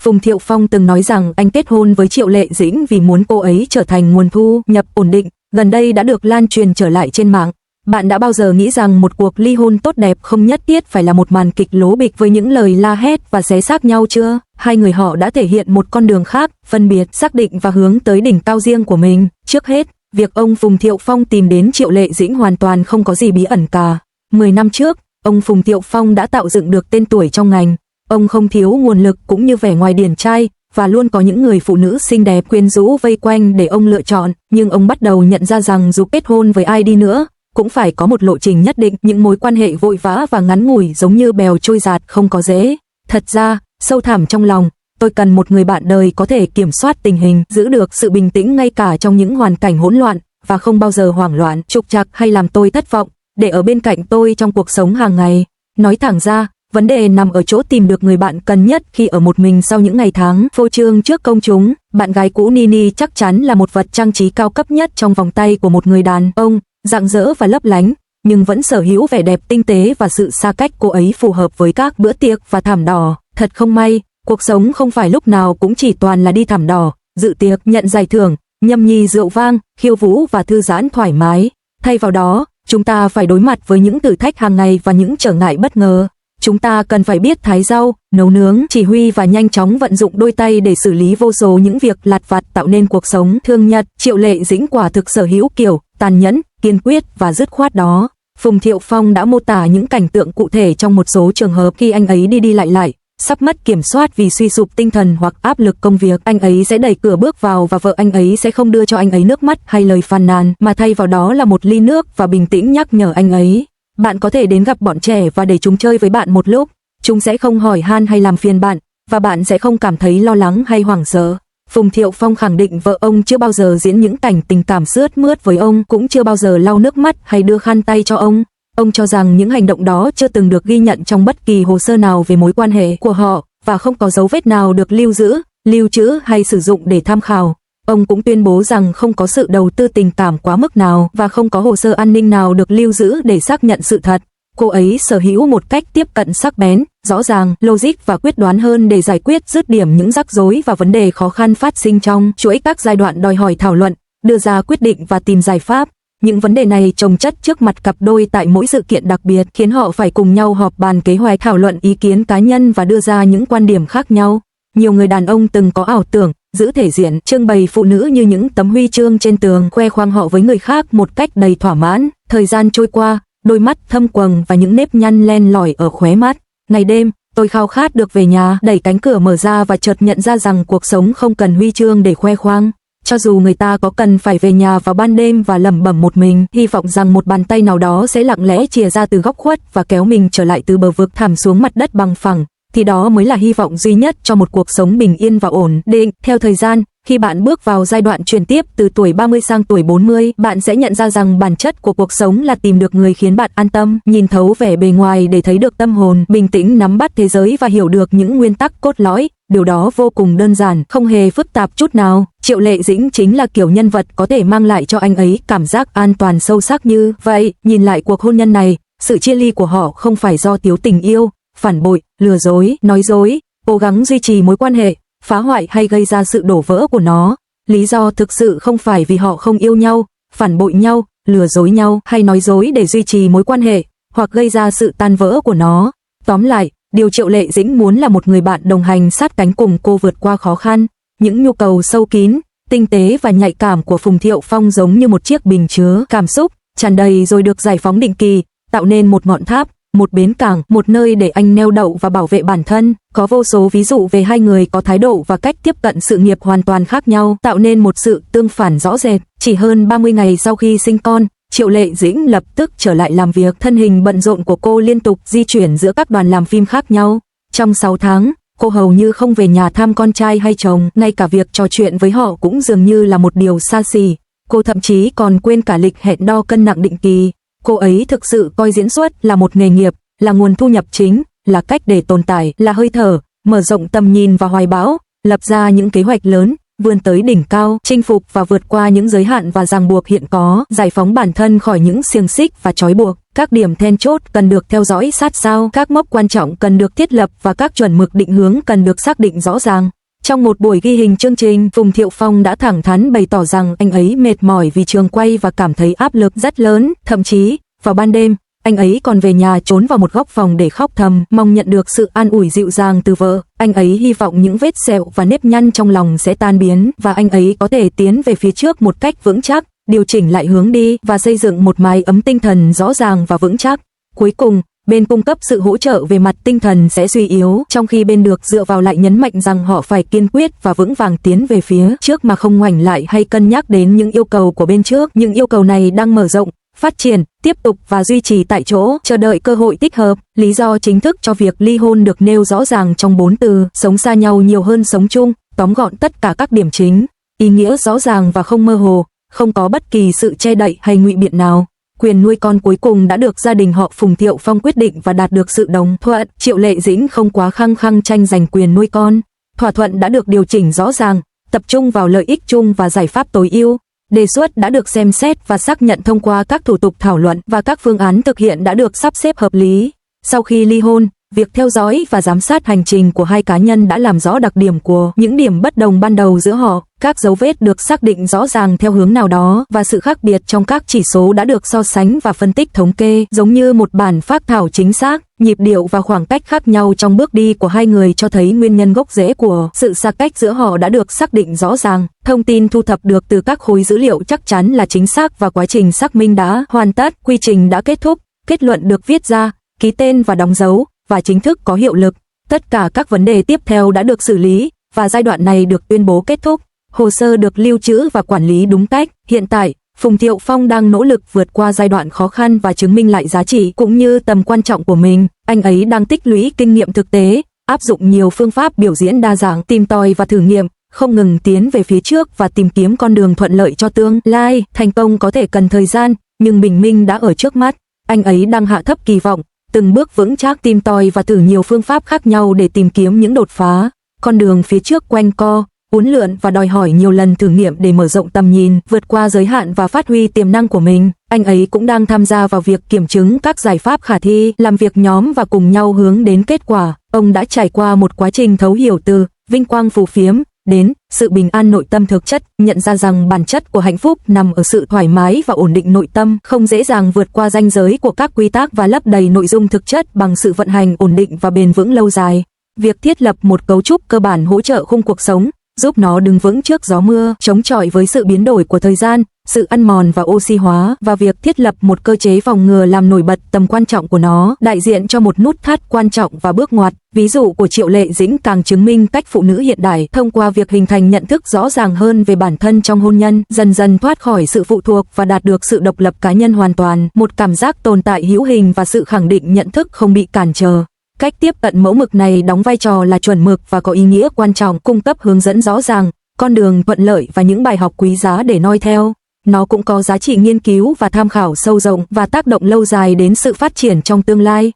Phùng Thiệu Phong từng nói rằng anh kết hôn với Triệu Lệ Dĩnh vì muốn cô ấy trở thành nguồn thu nhập ổn định, gần đây đã được lan truyền trở lại trên mạng. Bạn đã bao giờ nghĩ rằng một cuộc ly hôn tốt đẹp không nhất thiết phải là một màn kịch lố bịch với những lời la hét và xé xác nhau chưa? Hai người họ đã thể hiện một con đường khác, phân biệt, xác định và hướng tới đỉnh cao riêng của mình. Trước hết, việc ông Phùng Thiệu Phong tìm đến Triệu Lệ Dĩnh hoàn toàn không có gì bí ẩn cả. 10 năm trước, ông Phùng Thiệu Phong đã tạo dựng được tên tuổi trong ngành. Ông không thiếu nguồn lực cũng như vẻ ngoài điển trai, và luôn có những người phụ nữ xinh đẹp quyến rũ vây quanh để ông lựa chọn. Nhưng ông bắt đầu nhận ra rằng dù kết hôn với ai đi nữa, cũng phải có một lộ trình nhất định. Những mối quan hệ vội vã và ngắn ngủi giống như bèo trôi giạt không có dễ. Thật ra, sâu thẳm trong lòng, tôi cần một người bạn đời có thể kiểm soát tình hình, giữ được sự bình tĩnh ngay cả trong những hoàn cảnh hỗn loạn, và không bao giờ hoảng loạn, trục trặc hay làm tôi thất vọng, để ở bên cạnh tôi trong cuộc sống hàng ngày. Nói thẳng ra, vấn đề nằm ở chỗ tìm được người bạn cần nhất khi ở một mình sau những ngày tháng phô trương trước công chúng. Bạn gái cũ Nini chắc chắn là một vật trang trí cao cấp nhất trong vòng tay của một người đàn ông, rạng rỡ và lấp lánh, nhưng vẫn sở hữu vẻ đẹp tinh tế và sự xa cách cô ấy phù hợp với các bữa tiệc và thảm đỏ. Thật không may, cuộc sống không phải lúc nào cũng chỉ toàn là đi thảm đỏ, dự tiệc, nhận giải thưởng, nhâm nhi rượu vang, khiêu vũ và thư giãn thoải mái. Thay vào đó, chúng ta phải đối mặt với những thử thách hàng ngày và những trở ngại bất ngờ. Chúng ta cần phải biết thái rau, nấu nướng, chỉ huy và nhanh chóng vận dụng đôi tay để xử lý vô số những việc lặt vặt tạo nên cuộc sống thương nhật. Triệu Lệ Dĩnh quả thực sở hữu kiểu tàn nhẫn, kiên quyết và dứt khoát đó. Phùng Thiệu Phong đã mô tả những cảnh tượng cụ thể trong một số trường hợp khi anh ấy đi đi lại, sắp mất kiểm soát vì suy sụp tinh thần hoặc áp lực công việc. Anh ấy sẽ đẩy cửa bước vào và vợ anh ấy sẽ không đưa cho anh ấy nước mắt hay lời phàn nàn, mà thay vào đó là một ly nước và bình tĩnh nhắc nhở anh ấy. Bạn có thể đến gặp bọn trẻ và để chúng chơi với bạn một lúc. Chúng sẽ không hỏi han hay làm phiền bạn, và bạn sẽ không cảm thấy lo lắng hay hoảng sợ. Phùng Thiệu Phong khẳng định vợ ông chưa bao giờ diễn những cảnh tình cảm sướt mướt với ông, cũng chưa bao giờ lau nước mắt hay đưa khăn tay cho ông. Ông cho rằng những hành động đó chưa từng được ghi nhận trong bất kỳ hồ sơ nào về mối quan hệ của họ, và không có dấu vết nào được lưu giữ, lưu trữ hay sử dụng để tham khảo. Ông cũng tuyên bố rằng không có sự đầu tư tình cảm quá mức nào và không có hồ sơ an ninh nào được lưu giữ để xác nhận sự thật. Cô ấy sở hữu một cách tiếp cận sắc bén, rõ ràng, logic và quyết đoán hơn để giải quyết dứt điểm những rắc rối và vấn đề khó khăn phát sinh trong chuỗi các giai đoạn đòi hỏi thảo luận, đưa ra quyết định và tìm giải pháp. Những vấn đề này chồng chất trước mặt cặp đôi tại mỗi sự kiện đặc biệt, khiến họ phải cùng nhau họp bàn kế hoạch, thảo luận ý kiến cá nhân và đưa ra những quan điểm khác nhau. Nhiều người đàn ông từng có ảo tưởng giữ thể diện, trưng bày phụ nữ như những tấm huy chương trên tường, khoe khoang họ với người khác một cách đầy thỏa mãn. Thời gian trôi qua, đôi mắt thâm quầng và những nếp nhăn len lỏi ở khóe mắt. Ngày đêm, tôi khao khát được về nhà, đẩy cánh cửa mở ra và chợt nhận ra rằng cuộc sống không cần huy chương để khoe khoang. Cho dù người ta có cần phải về nhà vào ban đêm và lẩm bẩm một mình, hy vọng rằng một bàn tay nào đó sẽ lặng lẽ chìa ra từ góc khuất và kéo mình trở lại từ bờ vực thẳm xuống mặt đất bằng phẳng, thì đó mới là hy vọng duy nhất cho một cuộc sống bình yên và ổn định. Theo thời gian, khi bạn bước vào giai đoạn chuyển tiếp từ tuổi 30 sang tuổi 40, bạn sẽ nhận ra rằng bản chất của cuộc sống là tìm được người khiến bạn an tâm, nhìn thấu vẻ bề ngoài để thấy được tâm hồn, bình tĩnh nắm bắt thế giới và hiểu được những nguyên tắc cốt lõi. Điều đó vô cùng đơn giản, không hề phức tạp chút nào. Triệu Lệ Dĩnh chính là kiểu nhân vật có thể mang lại cho anh ấy cảm giác an toàn sâu sắc như vậy. Nhìn lại cuộc hôn nhân này, sự chia ly của họ không phải do thiếu tình yêu, phản bội, lừa dối, nói dối, cố gắng duy trì mối quan hệ, phá hoại hay gây ra sự đổ vỡ của nó. Lý do thực sự không phải vì họ không yêu nhau, phản bội nhau, lừa dối nhau hay nói dối để duy trì mối quan hệ, hoặc gây ra sự tan vỡ của nó. Tóm lại, điều Triệu Lệ Dĩnh muốn là một người bạn đồng hành sát cánh cùng cô vượt qua khó khăn. Những nhu cầu sâu kín, tinh tế và nhạy cảm của Phùng Thiệu Phong giống như một chiếc bình chứa cảm xúc, tràn đầy rồi được giải phóng định kỳ, tạo nên một ngọn tháp, một bến cảng, một nơi để anh neo đậu và bảo vệ bản thân. Có vô số ví dụ về hai người có thái độ và cách tiếp cận sự nghiệp hoàn toàn khác nhau, tạo nên một sự tương phản rõ rệt. Chỉ hơn 30 ngày sau khi sinh con, Triệu Lệ Dĩnh lập tức trở lại làm việc. Thân hình bận rộn của cô liên tục di chuyển giữa các đoàn làm phim khác nhau. Trong 6 tháng, cô hầu như không về nhà thăm con trai hay chồng, ngay cả việc trò chuyện với họ cũng dường như là một điều xa xỉ. Cô thậm chí còn quên cả lịch hẹn đo cân nặng định kỳ. Cô ấy thực sự coi diễn xuất là một nghề nghiệp, là nguồn thu nhập chính, là cách để tồn tại, là hơi thở, mở rộng tầm nhìn và hoài bão, lập ra những kế hoạch lớn. vươn tới đỉnh cao, chinh phục và vượt qua những giới hạn và ràng buộc hiện có, giải phóng bản thân khỏi những xiềng xích và trói buộc. Các điểm then chốt cần được theo dõi sát sao, các mốc quan trọng cần được thiết lập và các chuẩn mực định hướng cần được xác định rõ ràng. Trong một buổi ghi hình chương trình, Phùng Thiệu Phong đã thẳng thắn bày tỏ rằng anh ấy mệt mỏi vì trường quay và cảm thấy áp lực rất lớn, thậm chí, vào ban đêm, anh ấy còn về nhà trốn vào một góc phòng để khóc thầm, mong nhận được sự an ủi dịu dàng từ vợ. Anh ấy hy vọng những vết sẹo và nếp nhăn trong lòng sẽ tan biến và anh ấy có thể tiến về phía trước một cách vững chắc, điều chỉnh lại hướng đi và xây dựng một mái ấm tinh thần rõ ràng và vững chắc. Cuối cùng, bên cung cấp sự hỗ trợ về mặt tinh thần sẽ suy yếu, trong khi bên được dựa vào lại nhấn mạnh rằng họ phải kiên quyết và vững vàng tiến về phía trước mà không ngoảnh lại hay cân nhắc đến những yêu cầu của bên trước. Những yêu cầu này đang mở rộng, phát triển, tiếp tục và duy trì tại chỗ, chờ đợi cơ hội thích hợp. Lý do chính thức cho việc ly hôn được nêu rõ ràng trong 4 từ: sống xa nhau nhiều hơn sống chung, tóm gọn tất cả các điểm chính, ý nghĩa rõ ràng và không mơ hồ, không có bất kỳ sự che đậy hay ngụy biện nào. Quyền nuôi con cuối cùng đã được gia đình họ Phùng Thiệu Phong quyết định và đạt được sự đồng thuận. Triệu Lệ Dĩnh không quá khăng khăng tranh giành quyền nuôi con. Thỏa thuận đã được điều chỉnh rõ ràng, tập trung vào lợi ích chung và giải pháp tối ưu. Đề xuất đã được xem xét và xác nhận thông qua các thủ tục thảo luận và các phương án thực hiện đã được sắp xếp hợp lý. Sau khi ly hôn, việc theo dõi và giám sát hành trình của hai cá nhân đã làm rõ đặc điểm của những điểm bất đồng ban đầu giữa họ. Các dấu vết được xác định rõ ràng theo hướng nào đó và sự khác biệt trong các chỉ số đã được so sánh và phân tích thống kê, giống như một bản phác thảo chính xác. Nhịp điệu và khoảng cách khác nhau trong bước đi của hai người cho thấy nguyên nhân gốc rễ của sự xa cách giữa họ đã được xác định rõ ràng. Thông tin thu thập được từ các khối dữ liệu chắc chắn là chính xác và quá trình xác minh đã hoàn tất, quy trình đã kết thúc, kết luận được viết ra, ký tên và đóng dấu và chính thức có hiệu lực. Tất cả các vấn đề tiếp theo đã được xử lý và giai đoạn này được tuyên bố kết thúc. Hồ sơ được lưu trữ và quản lý đúng cách. Hiện tại, Phùng Thiệu Phong đang nỗ lực vượt qua giai đoạn khó khăn và chứng minh lại giá trị cũng như tầm quan trọng của mình. Anh ấy đang tích lũy kinh nghiệm thực tế, áp dụng nhiều phương pháp biểu diễn đa dạng, tìm tòi và thử nghiệm, không ngừng tiến về phía trước và tìm kiếm con đường thuận lợi cho tương lai. Thành công có thể cần thời gian, nhưng bình minh đã ở trước mắt. Anh ấy đang hạ thấp kỳ vọng, từng bước vững chắc tìm tòi và thử nhiều phương pháp khác nhau để tìm kiếm những đột phá. Con đường phía trước quanh co, uốn lượn và đòi hỏi nhiều lần thử nghiệm để mở rộng tầm nhìn, vượt qua giới hạn và phát huy tiềm năng của mình. Anh ấy cũng đang tham gia vào việc kiểm chứng các giải pháp khả thi, làm việc nhóm và cùng nhau hướng đến kết quả. Ông đã trải qua một quá trình thấu hiểu từ vinh quang phù phiếm đến sự bình an nội tâm thực chất, nhận ra rằng bản chất của hạnh phúc nằm ở sự thoải mái và ổn định nội tâm, không dễ dàng vượt qua ranh giới của các quy tắc và lấp đầy nội dung thực chất bằng sự vận hành ổn định và bền vững lâu dài. Việc thiết lập một cấu trúc cơ bản hỗ trợ khung cuộc sống, giúp nó đứng vững trước gió mưa, chống chọi với sự biến đổi của thời gian, sự ăn mòn và oxy hóa, và việc thiết lập một cơ chế phòng ngừa làm nổi bật tầm quan trọng của nó, đại diện cho một nút thắt quan trọng và bước ngoặt. Ví dụ của Triệu Lệ Dĩnh càng chứng minh cách phụ nữ hiện đại, thông qua việc hình thành nhận thức rõ ràng hơn về bản thân trong hôn nhân, dần dần thoát khỏi sự phụ thuộc và đạt được sự độc lập cá nhân hoàn toàn, một cảm giác tồn tại hữu hình và sự khẳng định nhận thức không bị cản trở. Cách tiếp cận mẫu mực này đóng vai trò là chuẩn mực và có ý nghĩa quan trọng, cung cấp hướng dẫn rõ ràng, con đường thuận lợi và những bài học quý giá để noi theo. Nó cũng có giá trị nghiên cứu và tham khảo sâu rộng và tác động lâu dài đến sự phát triển trong tương lai.